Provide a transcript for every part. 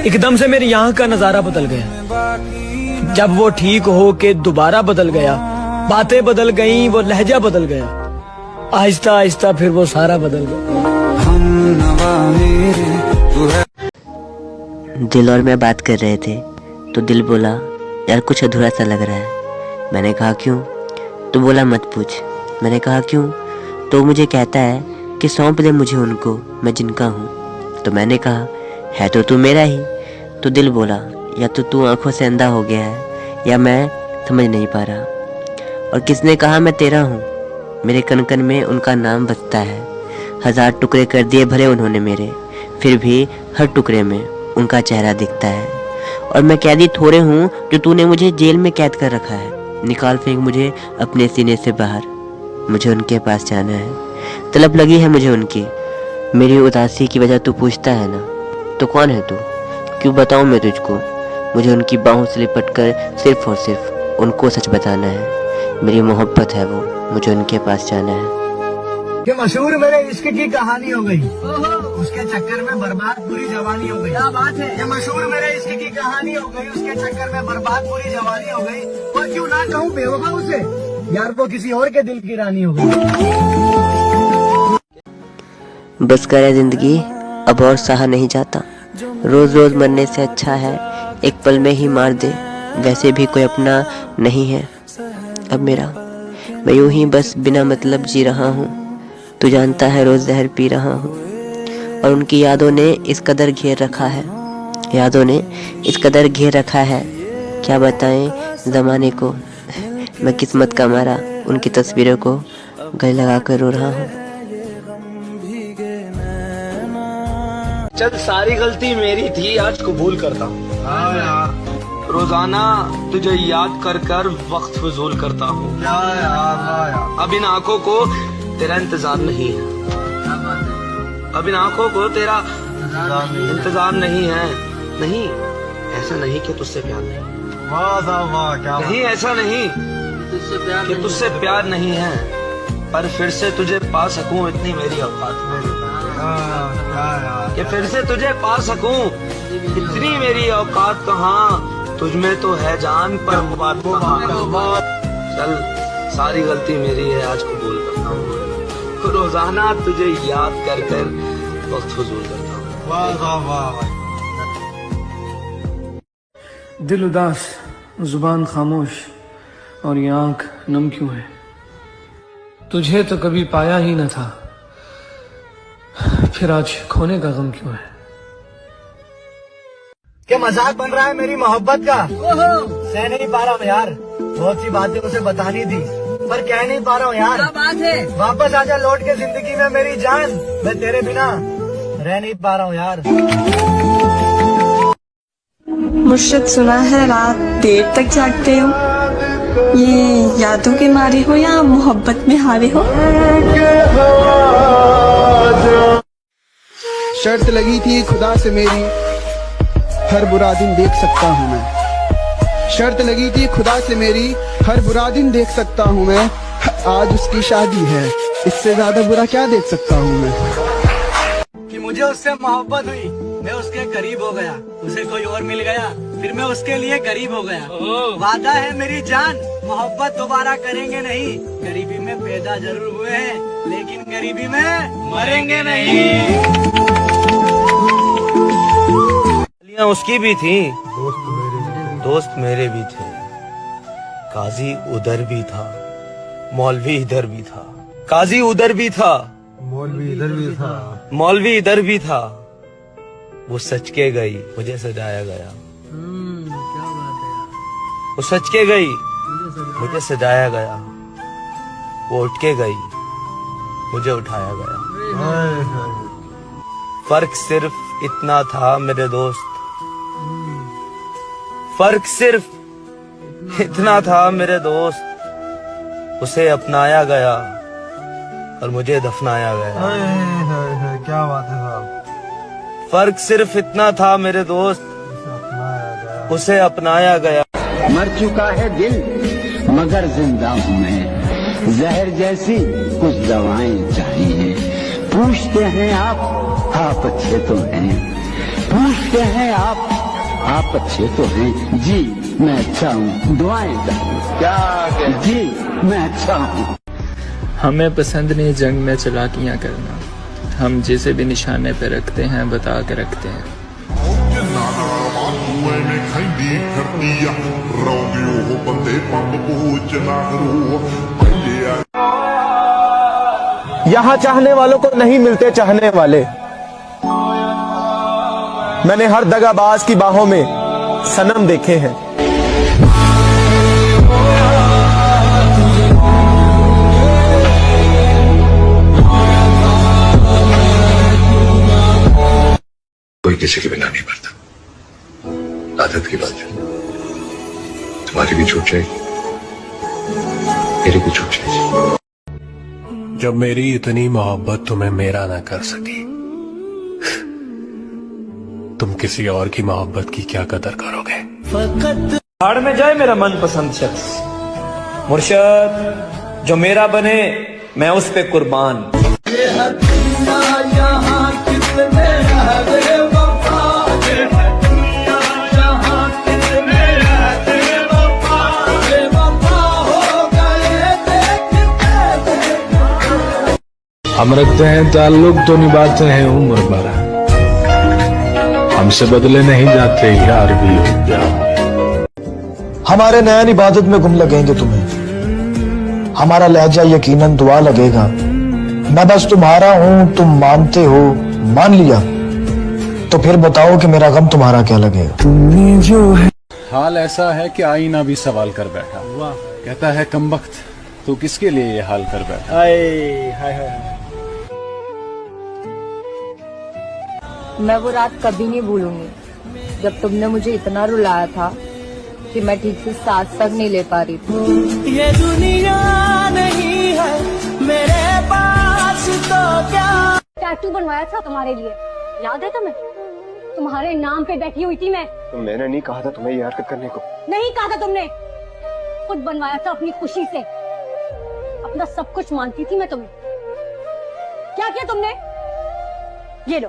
एकदम से मेरी यहाँ का नजारा बदल गया। जब वो ठीक हो के दोबारा बदल गया, बातें बदल गईं, वो लहजा बदल गया। आहिस्ता आहिस्ता फिर वो सारा बदल गया। दिल और मैं बात कर रहे थे तो दिल बोला, यार कुछ अधूरा सा लग रहा है। मैंने कहा क्यों? तो बोला मत पूछ। मैंने कहा क्यों? तो मुझे कहता है कि सौंप दे मुझे उनको, मैं जिनका हूँ। तो मैंने कहा है तो तू मेरा ही। तो दिल बोला, या तो तू आंखों से अंधा हो गया है या मैं समझ नहीं पा रहा। और किसने कहा मैं तेरा हूँ? मेरे कन कन में उनका नाम बजता है। 1000 टुकड़े कर दिए भले उन्होंने मेरे, फिर भी हर टुकड़े में उनका चेहरा दिखता है। और मैं कैदी थोड़े हूँ जो तूने मुझे जेल में कैद कर रखा है। निकाल फेंक मुझे अपने सीने से बाहर, मुझे उनके पास जाना है। तलब लगी है मुझे उनकी। मेरी उदासी की वजह तू पूछता है ना, तो कौन है तू? क्यों बताऊँ मैं तुझको? मुझे उनकी बाहों से लिपट कर सिर्फ और सिर्फ उनको सच बताना है। मेरी मोहब्बत है वो, मुझे उनके पास जाना है। कि मशहूर मेरे इश्क की कहानी हो गई, उसके चक्कर में बर्बाद पूरी जवानी हो गई। क्या बात है? ये मशहूर मेरे इश्क की कहानी हो गई, उसके चक्कर में बर्बाद पूरी जवानी हो गई। और क्यों ना कहूँ बेवफा उसे, यार वो किसी और के दिल की रानी हो गई। बस करे जिंदगी, अब और सहा नहीं जाता। रोज रोज मरने से अच्छा है एक पल में ही मार दे। वैसे भी कोई अपना नहीं है अब मेरा। मैं यूं ही बस बिना मतलब जी रहा हूँ। तू जानता है रोज जहर पी रहा हूँ। और उनकी यादों ने इस कदर घेर रखा है, यादों ने इस कदर घेर रखा है, क्या बताएं जमाने को। मैं किस्मत का मारा उनकी तस्वीरों को गले लगा कर रो रहा हूँ। चल सारी गलती मेरी थी, आज कबूल करता हूँ। हाँ यार, रोजाना तुझे याद कर कर वक्त फजूल करता हूँ। अब इन आंखों को तेरा इंतजार नहीं है, अब इन आंखों को तेरा इंतजार नहीं है। नहीं, ऐसा नहीं कि तुझसे प्यार नहीं। वाह, नहीं ऐसा नहीं कि तुझसे प्यार नहीं है, पर फिर से तुझे पा सकूं इतनी मेरी औकात कि फिर से तुझे पा सकूं इतनी मेरी औकात कहाँ। तुझ में तो है जान पर बात चल सारी गलती मेरी है, आज कबूल करता हूँ। रोजाना तुझे याद कर कर वक्त फजूल करता हूँ। वाह। दिल उदास, जुबान खामोश और ये आंख नम क्यों है? तुझे तो कभी पाया ही न था, फिर आज खोने का गम क्यों है? क्या मजाक बन रहा है मेरी मोहब्बत का? सह नहीं पा रहा हूँ यार, बहुत सी बातें उसे बतानी थी पर कह नहीं पा रहा हूँ यार। क्या बात है? वापस आजा लौट के जिंदगी में मेरी जान, मैं तेरे बिना रह नहीं पा रहा हूँ यार। मुर्शिद सुना है रात देर तक जागते हो, ये यादों के मारे हो या मोहब्बत में हारे हो? शर्त लगी थी खुदा से मेरी, हर बुरा दिन देख सकता हूँ मैं। शर्त लगी थी खुदा से मेरी, हर बुरा दिन देख सकता हूँ मैं। आज उसकी शादी है, इससे ज्यादा बुरा क्या देख सकता हूँ मैं। कि मुझे उससे मोहब्बत हुई, मैं उसके करीब हो गया। उसे कोई और मिल गया, फिर मैं उसके लिए गरीब हो गया। वादा है मेरी जान, मोहब्बत दोबारा करेंगे नहीं। गरीबी में पैदा जरूर हुए हैं, लेकिन गरीबी में मरेंगे नहीं। उसकी भी थी, दोस्त मेरे भी थे। काजी उधर भी था, मौलवी इधर भी था। काजी उधर भी था, मौलवी इधर भी था। मौलवी इधर भी था। वो सच के गई, मुझे सजाया गया। क्या बात है। वो सच के गई, मुझे सजाया गया। वो उठ के गई, मुझे उठाया गया। फर्क सिर्फ इतना था मेरे दोस्त, फर्क सिर्फ इतना था मेरे दोस्त। उसे अपनाया गया और मुझे दफनाया गया। क्या बात है साहब। फर्क सिर्फ इतना था मेरे दोस्त, उसे अपनाया गया। मर चुका है दिल मगर जिंदा हूँ मैं, जहर जैसी कुछ दवाएं चाहिए। पूछते हैं आप अच्छे तो हैं, पूछते हैं आप आप अच्छे तो हैं जी, मैं अच्छा हूँ, दुआएं चाहिए। क्या जी, मैं अच्छा हूँ। हमें पसंद नहीं जंग में चालाकियाँ करना, हम जिसे भी निशाने पे रखते हैं बता के रखते हैं। यहाँ चाहने वालों को नहीं मिलते चाहने वाले। मैंने हर दगाबाज की बाहों में सनम देखे हैं। कोई किसी के बिना नहीं मरता, आदत की बात है। तुम्हारी भी छूट जाएगी, मेरी भी छूट जाएगी। जब मेरी इतनी मोहब्बत तुम्हें मेरा ना कर सकी, तुम किसी और की मोहब्बत की क्या कदर करोगे? भाड़ में जाए मेरा मनपसंद शख्स, मुर्शद जो मेरा बने मैं उस पे कुर्बान। हम रखते हैं ताल्लुक तो निभाते हैं उम्र भर, हमसे बदले नहीं जाते यार भी हो प्यार। हमारे नयन इबादत में गुम लगेंगे तुम्हें, हमारा लहजा यकीनन दुआ लगेगा। मैं बस तुम्हारा हूं, तुम मानते हो, मान लिया तो फिर बताओ कि मेरा गम तुम्हारा क्या लगेगा। जो है हाल ऐसा है कि आईना भी सवाल कर बैठा, कहता है कमबख्त तू किसके लिए ये हाल कर बैठा। मैं वो रात कभी नहीं भूलूंगी जब तुमने मुझे इतना रुलाया था कि मैं ठीक से सांस तक नहीं ले पा रही थी। ये दुनिया नहीं है मेरे पास तो क्या। टैटू बनवाया था तुम्हारे लिए, याद है तुम्हें? तुम्हारे नाम पे बैठी हुई थी मैं। तो मैंने नहीं कहा था तुम्हें ये हरकत करने को। नहीं कहा था तुमने, खुद बनवाया था अपनी खुशी से। अपना सब कुछ मानती थी मैं तुम्हें। क्या किया तुमने? ये लो,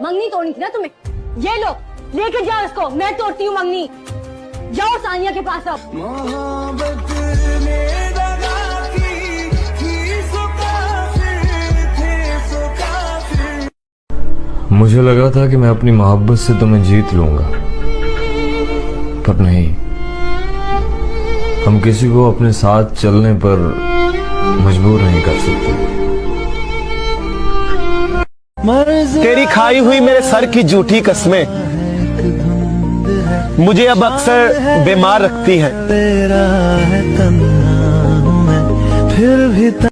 मंगनी तोड़नी थी ना तुम्हें, ये लो लेके जाओ इसको, मैं तोड़ती हूँ मंगनी। जाओ सानिया के पास अब। मुझे लगा था कि मैं अपनी मोहब्बत से तुम्हें जीत लूंगा, पर नहीं। हम किसी को अपने साथ चलने पर मजबूर नहीं कर सकते। तेरी खाई हुई मेरे सर की झूठी कस्में मुझे अब अक्सर बीमार रखती हैं। फिर भी तू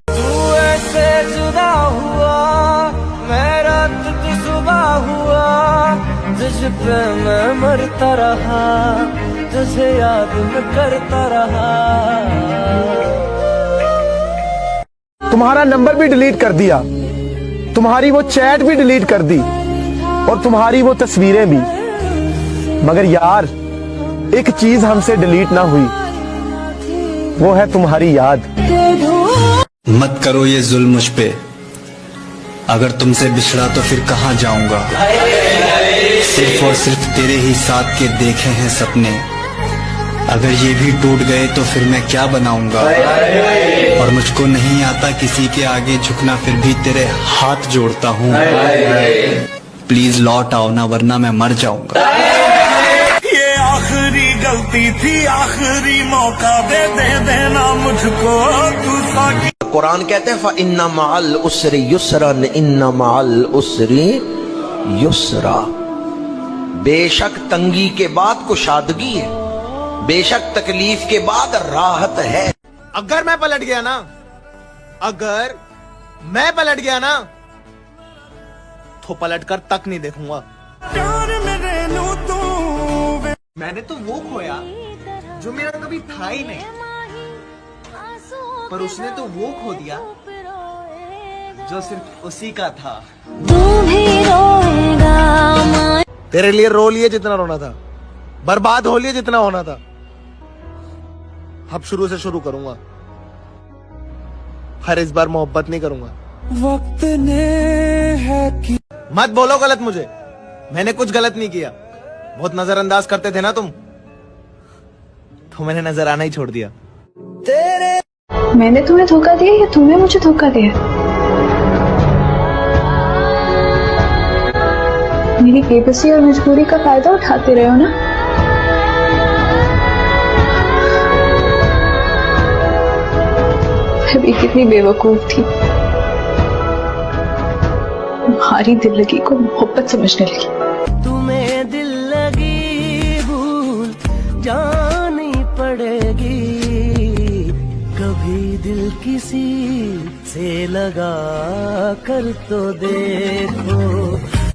ऐसे जुदा हुआ, मैं रात की सुबह हुआ, तुझ पे मैं मरता रहा, तुझे याद में करता रहा। तुम्हारा नंबर भी डिलीट कर दिया, तुम्हारी वो चैट भी डिलीट कर दी और तुम्हारी वो तस्वीरें भी, मगर यार एक चीज हमसे डिलीट ना हुई, वो है तुम्हारी याद। मत करो ये जुल्म मुझ पे, अगर तुमसे बिछड़ा तो फिर कहाँ जाऊंगा। सिर्फ और सिर्फ तेरे ही साथ के देखे हैं सपने, अगर ये भी टूट गए तो फिर मैं क्या बनाऊंगा। और मुझको नहीं आता किसी के आगे झुकना, फिर भी तेरे हाथ जोड़ता हूँ। प्लीज लौट आओ ना, वरना मैं मर जाऊंगा। ये आखिरी गलती थी, आखिरी मौका दे देना मुझको तू। कुरान कहते हैं इन्ना मअल उसरी युसरन, इन्ना मअल उसरी युसरा। बेशक तंगी के बाद कुशादगी है, बेशक तकलीफ के बाद राहत है। अगर मैं पलट गया ना, अगर मैं पलट गया ना, तो पलट कर तक नहीं देखूंगा। मैंने तो वो खोया जो मेरा कभी था ही नहीं, पर उसने तो वो खो दिया जो सिर्फ उसी का था। तू भी रोएगा, तेरे लिए रो लिए जितना रोना था, बर्बाद हो लिए जितना होना था। अब शुरू से शुरू करूंगा, हर इस बार मोहब्बत नहीं करूंगा। वक्त ने है कि मत बोलो गलत मुझे, मैंने कुछ गलत नहीं किया। बहुत नजरअंदाज करते थे ना तुम, तो मैंने नजर आना ही छोड़ दिया। मैंने तुम्हें धोखा दिया या तुमने मुझे धोखा दिया? मेरी बेबसी और मजबूरी का फायदा उठाते रहे हो ना। मैं भी कितनी बेवकूफ थी, तुम्हारी दिल लगी को मोहब्बत समझने लगी। तुम्हें दिल लगी भूल जानी पड़ेगी, कभी दिल किसी से लगा कर तो देखो।